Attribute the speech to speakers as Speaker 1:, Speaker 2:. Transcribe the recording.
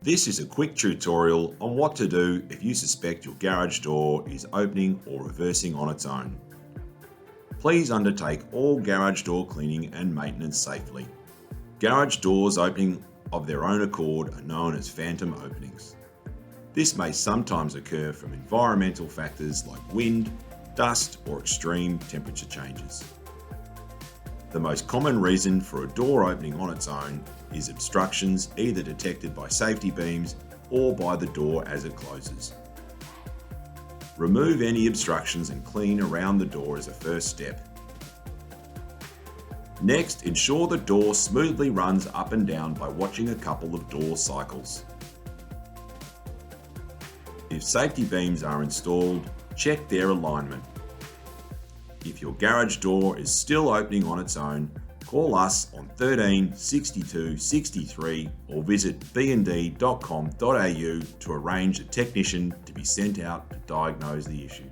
Speaker 1: This is a quick tutorial on what to do if you suspect your garage door is opening or reversing on its own. Please undertake all garage door cleaning and maintenance safely. Garage doors opening of their own accord are known as phantom openings. This may sometimes occur from environmental factors like wind, dust, or extreme temperature changes. The most common reason for a door opening on its own is obstructions either detected by safety beams or by the door as it closes. Remove any obstructions and clean around the door as a first step. Next, ensure the door smoothly runs up and down by watching a couple of door cycles. If safety beams are installed, check their alignment. If your garage door is still opening on its own, call us on 13 62 63 or visit bnd.com.au to arrange a technician to be sent out to diagnose the issue.